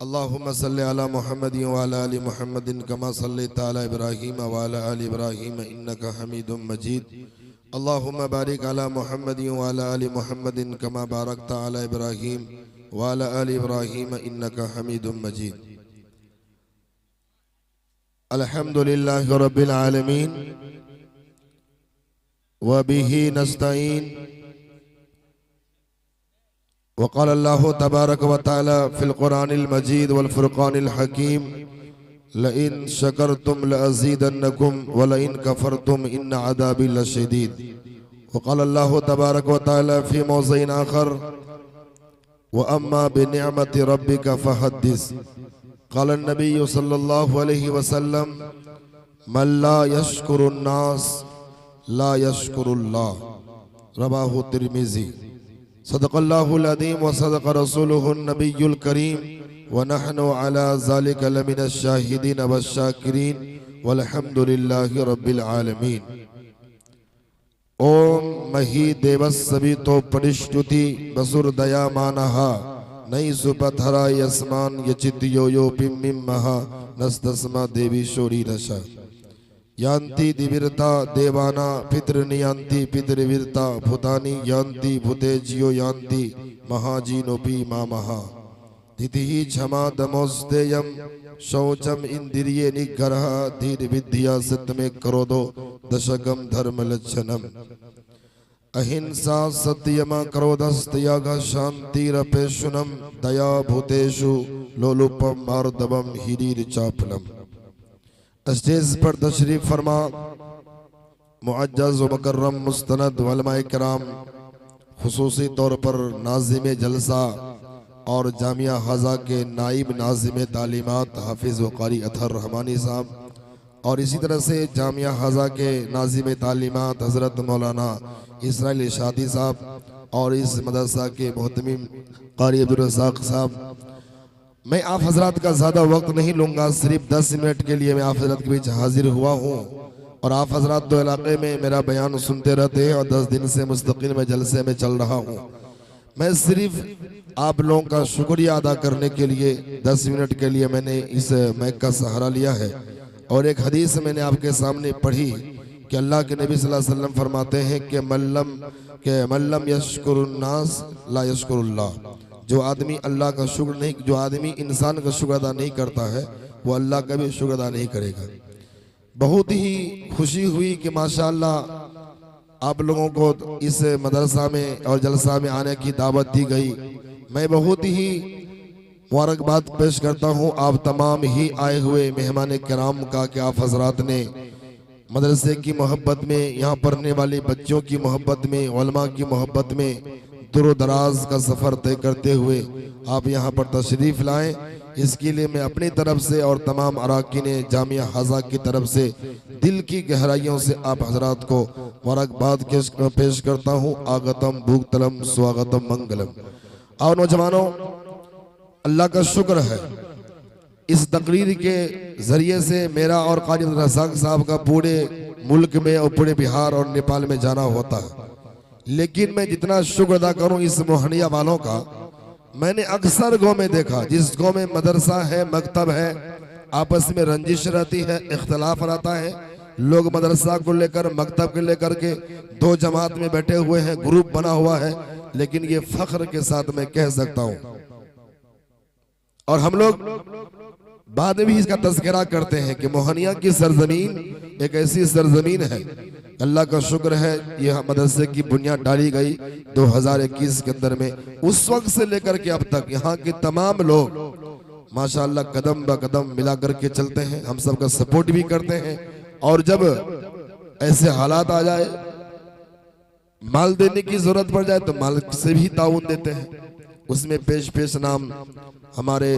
अल्लाहुम्मा सल्लि अला मुहम्मदिन व अला आलि मुहम्मदिन कमा सल्लैता अला इब्राहीम व अला आलि इब्राहीम इन्नका हमीदुम मजीद। अल्लाहुम्मा बारिक अला मुहम्मदिन व अला आलि मुहम्मदिन कमा बारकता अला इब्राहीम व अला आलि इब्राहीम इन्नका हमीदुम मजीद। अल्हम्दुलिल्लाहि रब्बिल आलमीन व बिही नस्तईन। वक़ाल अल्लाहु तबारक व तआला फ़िल क़ुरानिल मजीद वल फ़ुरक़ानिल हकीम लइन शकरतुम लअज़ीदन्नकुम व लइन कफ़रतुम इन्न अज़ाबी लशदीद। वक़ाल अल्लाहु तबारक व तआला फ़ी मौज़िन आख़र व अम्मा बिनिअमति रब्बिका फ़हद्दिस। क़ाल अन्नबिय्यु सल्लल्लाहु अलैहि वसल्लम मन ला यश्कुरुन्नास ला यश्कुरुल्लाह। रवाहु तिर्मिज़ी। सदक़ल्लाहुल अज़ीम व सदक़ रसूलुहुन नबियुल करीम व नहनु अला ज़ालिका लमिनश शाहिदीन वश्शाकिरीन वल्हम्दुलिल्लाहि रब्बिल आलमीन। ओम मही देवस सभी तो परिष्टुति बसुर दया मानहा नई सुपथरा यस्मान यचित यो यो पिम्मिम महा नस्तस्मा देवी शोरी रशा यान्ति दिविरता देवाना पितृनियान्ति पितृवीरता भूतानि यान्ति भूतेजियो यान्ति महाजीनोपि मामहा तिथिहि क्षमा दमोस्तेयम शौचम इंद्रिये निग्रह धीर विद्या सत्यमे क्रोधो दशकम धर्म लक्षणम अहिंसा सत्यम क्रोधस्त्याग शांतिरपेशुनम दया भूतेषु लोलुपम मार्दवम हिरीर चापलम। स्टेज पर तशरीफ फरमा मुअज्जज़ व मुकर्रम मुस्तनद उलमाए किराम, खुसूसी तौर पर नाज़िम जलसा और जामिया हज़ा के नाइब नाज़िम तालीमात हाफिज़ व क़ारी अतहर रहमानी साहब, और इसी तरह से जामिया हज़ा के नाज़िम तालीमात हज़रत मौलाना इसराइल शादी साहब और इस मदरसा के मोहतमीम क़ारी अब्दुल रज़ाक़ साहब। मैं आप हजरात का ज़्यादा वक्त नहीं लूँगा, सिर्फ 10 मिनट के लिए मैं आप हजरात के बीच हाजिर हुआ हूँ। और आप हजरात दो इलाके में मेरा बयान सुनते रहते हैं और 10 दिन से मुस्तकिल में जलसे में चल रहा हूँ। मैं सिर्फ आप लोगों का शुक्रिया अदा करने के लिए 10 मिनट के लिए मैंने इस माइक का सहारा लिया है। और एक हदीस मैंने आपके सामने पढ़ी कि अल्लाह के नबी सल्लल्लाहु अलैहि वसल्लम फरमाते हैं कि मल्लम यश्कुरुन्नास ला यश्कुरुल्लाह। जो आदमी अल्लाह का शुक्र नहीं, जो आदमी इंसान का शुक्र अदा नहीं करता है वो अल्लाह का भी शुक्र अदा नहीं करेगा। बहुत ही खुशी हुई कि माशाअल्लाह आप लोगों को इस मदरसा में और जलसा में आने की दावत दी गई। मैं बहुत ही मुबारकबाद पेश करता हूँ आप तमाम ही आए हुए मेहमान किराम का कि आप हजरात ने मदरसे की मोहब्बत में, यहाँ पढ़ने वाले बच्चों की मोहब्बत में, उलमा की मोहब्बत में दूर दराज का सफ़र तय करते हुए आप यहाँ पर तशरीफ़ लाएं। इसके लिए मैं अपनी तरफ से और तमाम अराकीन जामिया हज़ा की तरफ से दिल की गहराइयों से आप हजरात को मुबारकबाद पेश करता हूँ। आगतम भूगतलम स्वागतम मंगलम। और नौजवानों, अल्लाह का शुक्र है इस तकरीर के ज़रिए से मेरा और क़ारी अब्दुल रज़ाक़ साहब का पूरे मुल्क में और पूरे बिहार और नेपाल में जाना होता है। लेकिन मैं जितना शुक्र अदा करूं इस मोहनिया वालों का, मैंने अक्सर गाँव में देखा, जिस गाँव में मदरसा है, मकतब है, आपस में रंजिश रहती है, इख्तलाफ रहता है। लोग मदरसा को लेकर, मकतब को लेकर के दो जमात में बैठे हुए हैं, ग्रुप बना हुआ है। लेकिन ये फख्र के साथ मैं कह सकता हूँ, और हम लोग बाद में भी इसका तज़किरा करते हैं कि मोहनिया की सरजमीन एक ऐसी सरजमीन है, अल्लाह का शुक्र है यह मदरसे की बुनियाद डाली गई 2021 के अंदर में। उस वक्त से लेकर के अब तक यहाँ के तमाम लोग माशाअल्लाह कदम ब कदम मिला करके चलते हैं, हम सबका सपोर्ट भी करते हैं। और जब ऐसे हालात आ जाए, माल देने की जरूरत पड़ जाए, तो माल से भी ताउन देते हैं। उसमें पेश नाम हमारे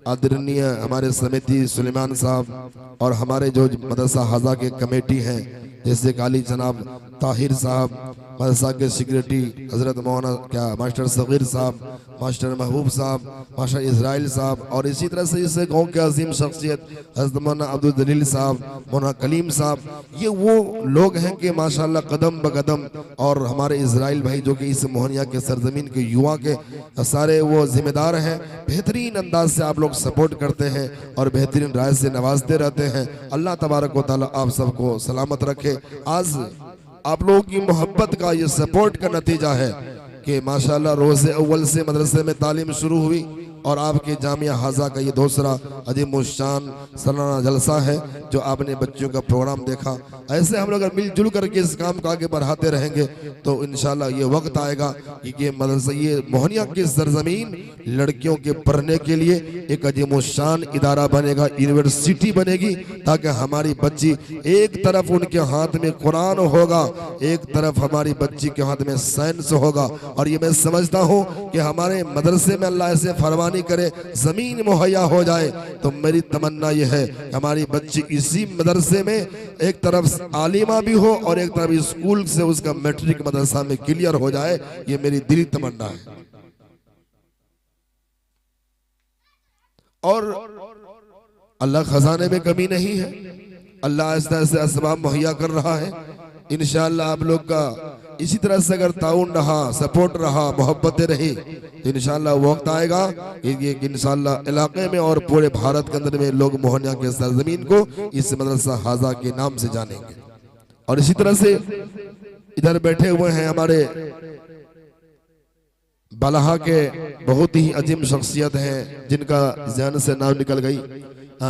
आदरणीय हमारे समिति सुलेमान साहब और हमारे जो मदरसा हज़ा के कमेटी हैं, जैसे काली जनाब ताहिर साहब, मदरसा के सेक्रेटरी हजरत मौलाना क्या मास्टर सगीर साहब, मास्टर महबूब साहब, मास्टर इजराइल साहब, और इसी तरह से इस गांव के अजीम शख्सियत हजरत मौलाना अब्दुल जलील साहब, मौलाना कलीम साहब, ये वो लोग हैं कि माशाल्लाह कदम ब कदम, और हमारे इजराइल भाई जो कि इस मोहनिया के सरजमीन के युवा के सारे वो जिम्मेदार हैं। बेहतरीन अंदाज से आप लोग सपोर्ट करते हैं और बेहतरीन राय से नवाजते रहते हैं। अल्लाह तबारक व तआला आप सबको सलामत रखे। आज आप लोगों की मोहब्बत का ये सपोर्ट का नतीजा है कि माशाल्लाह रोज़े अव्वल से मदरसे में तालीम शुरू हुई और आपके जामिया हाजा का ये दूसरा अजीम शान सालाना जलसा है जो आपने बच्चों का प्रोग्राम देखा। ऐसे हम लोग अगर मिलजुल करके इस काम को आगे बढ़ाते रहेंगे तो इंशाल्लाह ये वक्त आएगा कि ये मदरसा, ये मोहनिया की सरजमीन लड़कियों के पढ़ने के लिए एक अजीम शान इदारा बनेगा, यूनिवर्सिटी बनेगी, ताकि हमारी बच्ची एक तरफ उनके हाथ में कुरान होगा, एक तरफ हमारी बच्ची के हाथ में साइंस होगा। और ये मैं समझता हूँ कि हमारे मदरसे में अल्लाह ऐसे फरमानी करे जमीन मुहैया हो जाए तो मेरी तमन्ना यह है हमारी बच्ची इसी मदरसे में एक तरफ आलिमा भी हो और एक तरफ स्कूल से उसका मैट्रिक मदरसा में क्लियर हो जाए। ये मेरी दिली तमन्ना है। और अल्लाह खजाने में कमी नहीं है, अल्लाह इस तरह से असबाब मुहैया कर रहा है। इंशाअल्लाह आप लोग का इसी तरह से अगर ताउन रहा, सपोर्ट रहा, मोहब्बतें रही तो इंशाअल्लाह वक्त आएगा कि इंशाअल्लाह इलाके में और पूरे भारत के अंदर में लोग मोहनिया के सरजमीन को इस मदरसा हाजा के नाम से जानेंगे। और इसी तरह से इधर बैठे हुए हैं हमारे बलहा के बहुत ही अजीम शख्सियत हैं जिनका ज़हन से नाम निकल गई,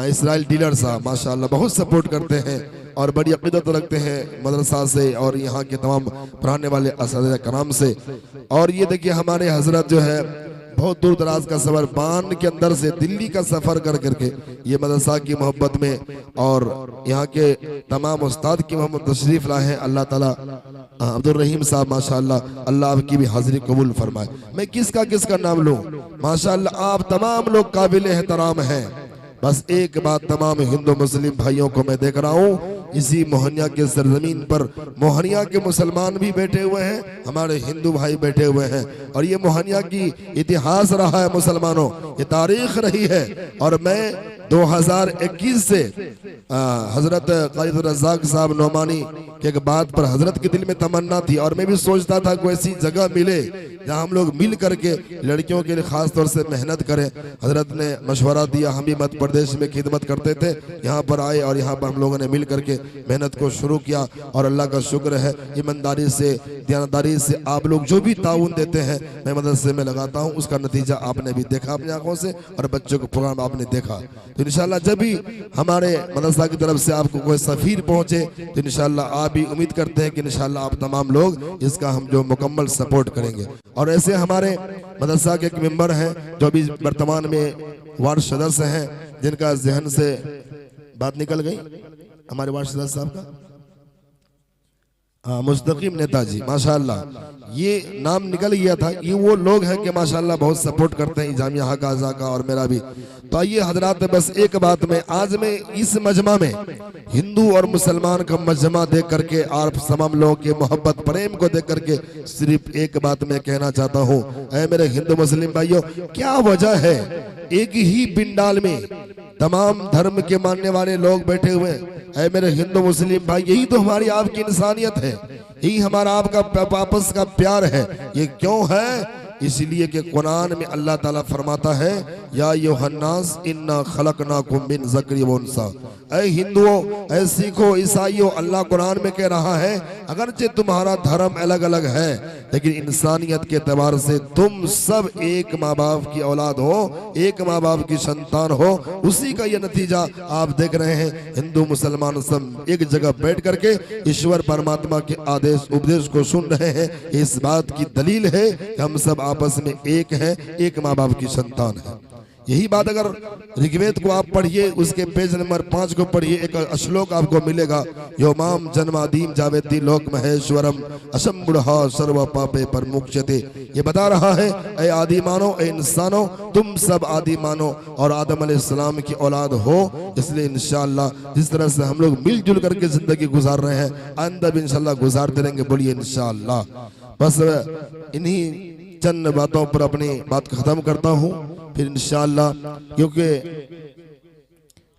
इस्राइल डीलर साहब माशाअल्लाह बहुत सपोर्ट करते हैं और बड़ी अक़ीदत रखते हैं मदरसा से और यहाँ के तमाम पढ़ाने वाले असातिज़ा कराम से। और ये देखिए हमारे हजरत जो है बहुत दूर दराज का सफर बान के अंदर से दिल्ली का सफर कर करके ये मदरसा की मोहब्बत में और यहाँ के तमाम उस्ताद की मोहम्मद तशरीफ लाए हैं। अल्लाह ताला अब्दुल रहीम साहब माशाअल्लाह अल्लाह आपकी भी हाजिरी कबूल फरमाए। मैं किसका नाम लूँ, माशाअल्लाह आप तमाम लोग काबिल एहतराम हैं। बस एक बात तमाम हिंदू मुस्लिम भाइयों को मैं देख रहा हूँ, इसी मोहनिया के सरजमीन पर मोहनिया के मुसलमान भी बैठे हुए हैं, हमारे हिंदू भाई बैठे हुए हैं। और ये मोहनिया की इतिहास रहा है मुसलमानों, ये तारीख रही है। और मैं 2021 से हजरत कायद रज़ाक साहब नौमानी के एक बात पर हजरत के दिल में तमन्ना थी और मैं भी सोचता था कोई ऐसी जगह मिले जहाँ हम लोग मिल करके लड़कियों के लिए खास तौर से मेहनत करें। हजरत ने मशवरा दिया, हम भी मध्य प्रदेश में खिदमत करते थे, यहाँ पर आए और यहाँ पर हम लोगों ने मिल करके मेहनत को शुरू किया। और अल्लाह का शुक्र है ईमानदारी से दयानतदारी से आप लोग जो भी ताउन देते हैं मैं मदरसे में लगाता हूँ, उसका नतीजा आपने भी देखा अपनी आंखों से और बच्चों को प्रोग्राम आपने देखा। तो इंशाल्लाह जब भी हमारे मदरसा की तरफ से आपको कोई सफीर पहुंचे तो इंशाल्लाह आप भी उम्मीद करते हैं कि इंशाल्लाह आप तमाम लोग इसका हम जो मुकम्मल सपोर्ट करेंगे। और ऐसे हमारे मदरसा के एक मेंबर हैं जो अभी वर्तमान में वार्ड सदस्य हैं, जिनका जहन से बात निकल गई, हमारे वार्ड सदस्य साहब का मुस्तकीम नेताजी माशाअल्लाह, ये नाम निकल गया था। ये वो लोग हैं कि माशाअल्लाह बहुत सपोर्ट करते हैं जामिया हाजा का और मेरा भी। तो आइए हजरात, बस एक बात में आज मैं इस मजमा में हिंदू और मुसलमान का मजमा देख करके और तमाम लोगों के मोहब्बत प्रेम को देख करके सिर्फ एक बात मैं कहना चाहता हूँ, ऐ मेरे हिंदू मुस्लिम भाइयों, क्या वजह है एक ही पिंडाल में तमाम धर्म के मानने वाले लोग बैठे हुए हैं? ऐ मेरे हिंदू मुस्लिम भाई, यही तो हमारी आपकी इंसानियत है, यही हमारा आपका आपस का प्यार है। ये क्यों है? इसलिए कि कुरान में अल्लाह ताला फरमाता है या युहन्नास इन्ना खलकनाकुम मिन ज़करी व उन्सा। ऐ हिंदुओं, ऐ सिखो, ईसाइयों, अल्लाह कुरान में कह रहा है अगरचे तुम्हारा धर्म अलग अलग है लेकिन इंसानियत के एतबार से तुम सब एक माँ बाप की औलाद हो, एक माँ बाप की संतान हो। उसी का ये नतीजा आप देख रहे हैं, हिंदू मुसलमान सब एक जगह बैठ करके ईश्वर परमात्मा के आदेश उपदेश को सुन रहे हैं। इस बात की दलील है कि हम सब आपस में एक हैं, एक माँ बाप की संतान है। यही बात अगर ऋग्वेद को आप पढ़िए, उसके पेज नंबर 5 को पढ़िए, एक श्लोक आपको मिलेगा, योमाम जन्मादीम जावेति लोक महेश्वरम असंबुढ़ा सर्व पापे पर मुक्ष्यते। ये बता रहा है, ऐ आदि मानो, ऐ इंसानो, तुम सब आदि मानो और आदम अलैहिस्सलाम की औलाद हो। इसलिए इंशाअल्लाह जिस तरह से हम लोग मिलजुल करके जिंदगी गुजार रहे हैं, आइंदा भी इंशाअल्लाह गुजारते रहेंगे। बोलिए इंशाअल्लाह। बस इन्हीं चंद बातों पर अपनी बात खत्म करता हूँ, फिर इंशाअल्लाह,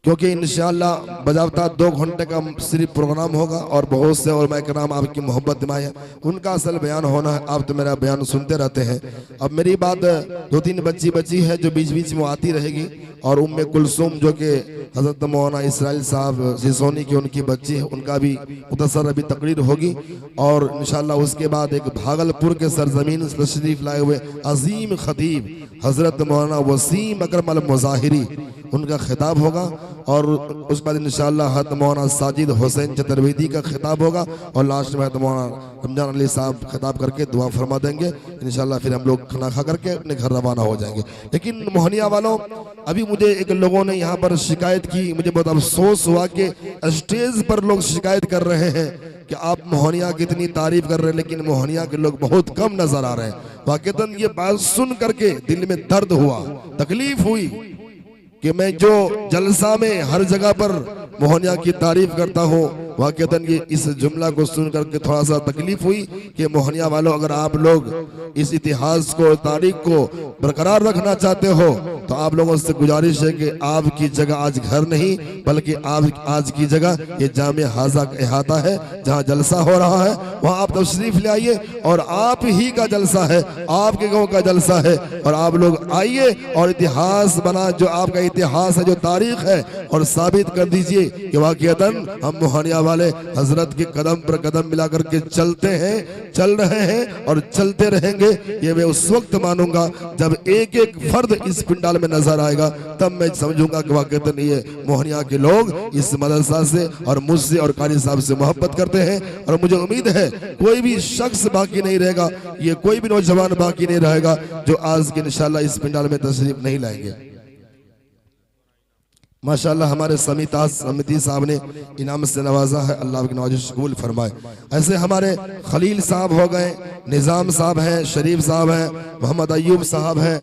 क्योंकि इंशाअल्लाह बजावता 2 घंटे का सिर्फ प्रोग्राम होगा और बहुत से और कराम आपकी मोहब्बत दिमाए उनका असल बयान होना है। आप तो मेरा बयान सुनते रहते हैं। अब मेरी बात 2-3 बच्ची है जो बीच बीच में आती रहेगी, और उम्मे कुलसुम जो कि हजरत मौलाना इसराइल साहब सिसोनी की उनकी बच्ची है, उनका भी मुख्तसर अभी तकरीर होगी। और इंशाअल्लाह उसके बाद एक भागलपुर के सरजमीन तशरीफ लाए हुए अजीम खतीब हजरत मौलाना वसीम अकरम अल मुज़ाहिरी, उनका खिताब होगा। और उस बाद इंशाअल्लाह हज़रत मौलाना साजिद हुसैन चतुर्वेदी का खिताब होगा, और लास्ट में हज़रत मौलाना रमजान अली साहब खिताब करके दुआ फरमा देंगे। इंशाअल्लाह फिर हम लोग खाना खा करके अपने घर रवाना हो जाएंगे। लेकिन मोहनिया वालों, अभी मुझे एक लोगों ने यहाँ पर शिकायत की, मुझे बहुत अफसोस हुआ कि स्टेज पर लोग शिकायत कर रहे हैं कि आप मोहनिया की इतनी तारीफ कर रहे हैं, लेकिन मोहनिया के लोग बहुत कम नजर आ रहे हैं। वाकईतन ये बात सुन करके दिल में दर्द हुआ, तकलीफ हुई कि मैं जो जलसा में हर जगह पर मोहनिया की तारीफ करता हूँ, वाकईतन ये इस जुमला को सुन करके थोड़ा सा तकलीफ हुई कि मोहनिया वालों, अगर आप लोग इस इतिहास को, तारीख को बरकरार रखना चाहते हो तो आप लोगों से गुजारिश है कि आपकी जगह आज घर नहीं, बल्कि आप आज की जगह ये जामे हाजा का अहाता है, जहाँ जलसा हो रहा है वहाँ आप तशरीफ ले आइए, और आप ही का जलसा है, आपके गाँव का जलसा है, और आप लोग आइए और इतिहास बना, जो आपका इतिहास है, जो तारीख है, और साबित कर दीजिए कि वाकईतन हम मोहनिया वाले हजरत के कदम पर कदम मिला करके चलते हैं, चल रहे हैं और चलते रहेंगे। ये मैं उस वक्त मानूंगा जब एक एक फर्द इस पिंडाल में नजर आएगा, तब मैं समझूंगा कि वाकईतन ये मोहनिया के लोग इस मदरसा से और मुझसे और कारी साहब से मोहब्बत करते हैं। और मुझे उम्मीद है कोई भी शख्स बाकी नहीं रहेगा, ये कोई भी नौजवान बाकी नहीं रहेगा जो आज के इंशाअल्लाह इस पिंडाल में तशरीफ नहीं लाएंगे। माशाअल्लाह हमारे समिति साहब ने इनाम से नवाजा है, अल्लाह की नवाजिश कबूल फरमाए। ऐसे हमारे खलील साहब हो गए, निज़ाम साहब हैं, शरीफ साहब हैं, मोहम्मद अयूब साहब हैं।